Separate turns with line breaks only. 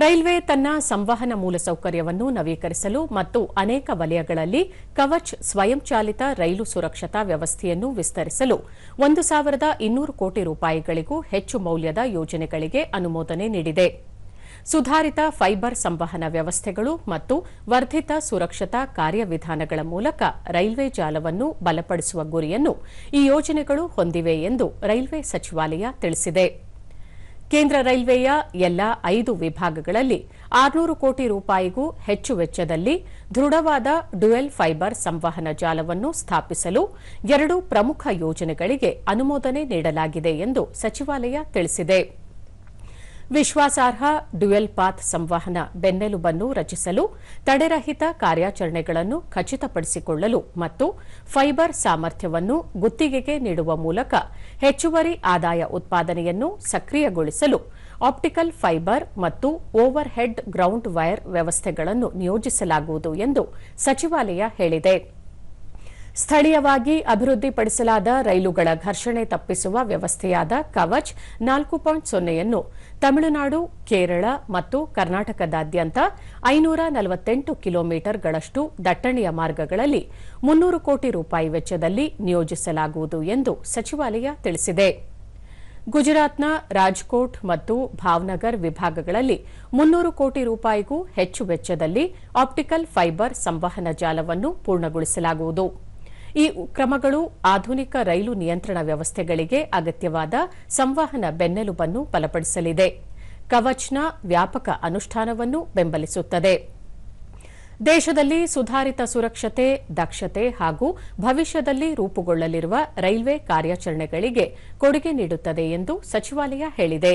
Railway ತನ್ನ ಸಂವಹನ ಮೂಲಸೌಕರ್ಯವನ್ನು ನವೀಕರಿಸಲು ಮತ್ತು ಅನೇಕ ವಲಯಗಳಲ್ಲಿ ಕವಚ್ ಸ್ವಯಂಚಾಲಿತ ರೈಲು ಸುರಕ್ಷತಾ ವ್ಯವಸ್ಥೆಯನ್ನು ವಿಸ್ತರಿಸಲು 1,200 ಕೋಟಿ ರೂಪಾಯಿಗಳಿಗೂ ಹೆಚ್ಚು ಮೌಲ್ಯದ ಯೋಜನೆಗಳಿಗೆ ಅನುಮೋದನೆ ನೀಡಿದೆ. ಸುಧಾರಿತ ಫೈಬರ್ ಸಂವಹನ ವ್ಯವಸ್ಥೆಗಳು ಮತ್ತು ವರ್ಧಿತ ಸುರಕ್ಷತಾ ಕಾರ್ಯವಿಧಾನಗಳ ಮೂಲಕ ರೈಲ್ವೆ ಜಾಲವನ್ನು ಬಲಪಡಿಸುವ ಗುರಿಯನ್ನು ಈ ಯೋಜನೆಗಳು ಹೊಂದಿವೆ ಎಂದು ರೈಲ್ವೆ ಸಚಿವಾಲಯ ತಿಳಿಸಿದೆ. ಕೇಂದ್ರ ರೈಲ್ವೆಯ ಎಲ್ಲ 5 ವಿಭಾಗಗಳಲ್ಲಿ 600 ಕೋಟಿ ರೂಪಾಯಿಗೂ ಹೆಚ್ಚು ವೆಚ್ಚದಲ್ಲಿ ದೃಢವಾದ ಡ್ಯುಯಲ್ ಫೈಬರ್ ಸಂವಹನ ಜಾಲವನ್ನು ಸ್ಥಾಪಿಸಲು 2 ಪ್ರಮುಖ ಯೋಜನೆಗಳಿಗೆ ಅನುಮೋದನೆ ನೀಡಲಾಗಿದೆ ಎಂದು ಸಚಿವಾಲಯ ತಿಳಿಸಿದೆ. ವಿಶ್ವಾಸಾರ್ಹ ಡ್ಯುಯಲ್ ಪಾತ್ ಸಂವಹನ ಬೆನ್ನೆಲುಬನ್ನು ರಚಿಸಲು ತಡೆರಹಿತ ಕಾರ್ಯಾಚರಣೆಗಳನ್ನು ಖಚಿತಪಡಿಸಿಕೊಳ್ಳಲು ಮತ್ತು ಫೈಬರ್ ಸಾಮರ್ಥ್ಯವನ್ನು ಗುತ್ತಿಗೆಗೆ ನೀಡುವ ಮೂಲಕ ಹೆಚ್ಚುವರಿ ಆದಾಯ ಉತ್ಪಾದನೆಯನ್ನು ಸಕ್ರಿಯಗೊಳಿಸಲು ಆಪ್ಟಿಕಲ್ ಫೈಬರ್ ಮತ್ತು ಓವರ್ ಹೆಡ್ ಗ್ರೌಂಡ್ ವೈರ್ ವ್ಯವಸ್ಥೆಗಳನ್ನು ನಿಯೋಜಿಸಲಾಗುವುದು ಎಂದು ಸಚಿವಾಲಯ ಹೇಳಿದೆ. ಸ್ಥಳೀಯವಾಗಿ ಅಭಿವೃದ್ಧಿಪಡಿಸಲಾದ ರೈಲುಗಳ ಘರ್ಷಣೆ ತಪ್ಪಿಸುವ ವ್ಯವಸ್ಥೆಯಾದ ಕವಚ್ 4.0 ತಮಿಳುನಾಡು, ಕೇರಳ ಮತ್ತು ಕರ್ನಾಟಕದಾದ್ಯಂತ 548 ಕಿಲೋಮೀಟರ್ಗಳಷ್ಟು ದಟ್ಟಣೆಯ ಮಾರ್ಗಗಳಲ್ಲಿ 300 ಕೋಟಿ ರೂಪಾಯಿ ವೆಚ್ಚದಲ್ಲಿ ನಿಯೋಜಿಸಲಾಗುವುದು ಎಂದು ಸಚಿವಾಲಯ ತಿಳಿಸಿದೆ. ಗುಜರಾತ್ನ ರಾಜ್ಕೋಟ್ ಮತ್ತು ಭಾವ್ನಗರ್ ವಿಭಾಗಗಳಲ್ಲಿ 300 ಕೋಟಿ ರೂಪಾಯಿಗೂ ಹೆಚ್ಚು ವೆಚ್ಚದಲ್ಲಿ ಆಪ್ಟಿಕಲ್ ಫೈಬರ್ ಸಂವಹನ ಜಾಲವನ್ನು ಪೂರ್ಣಗೊಳಿಸಲಾಗುವುದು. ಈ ಕ್ರಮಗಳು ಆಧುನಿಕ ರೈಲು ನಿಯಂತ್ರಣ ವ್ಯವಸ್ಥೆಗಳಿಗೆ ಅಗತ್ಯವಾದ ಸಂವಹನ ಬೆನ್ನೆಲುಬನ್ನು ಬಲಪಡಿಸಲಿದೆ. ಕವಚ್ನ ವ್ಯಾಪಕ ಅನುಷ್ಠಾನವನ್ನು ಬೆಂಬಲಿಸುತ್ತದೆ. ದೇಶದಲ್ಲಿ ಸುಧಾರಿತ ಸುರಕ್ಷತೆ, ದಕ್ಷತೆ ಹಾಗೂ ಭವಿಷ್ಯದಲ್ಲಿ ರೂಪುಗೊಳ್ಳಲಿರುವ ರೈಲ್ವೆ ಕಾರ್ಯಾಚರಣೆಗಳಿಗೆ ಕೊಡುಗೆ ನೀಡುತ್ತದೆ ಎಂದು ಸಚಿವಾಲಯ ಹೇಳಿದೆ.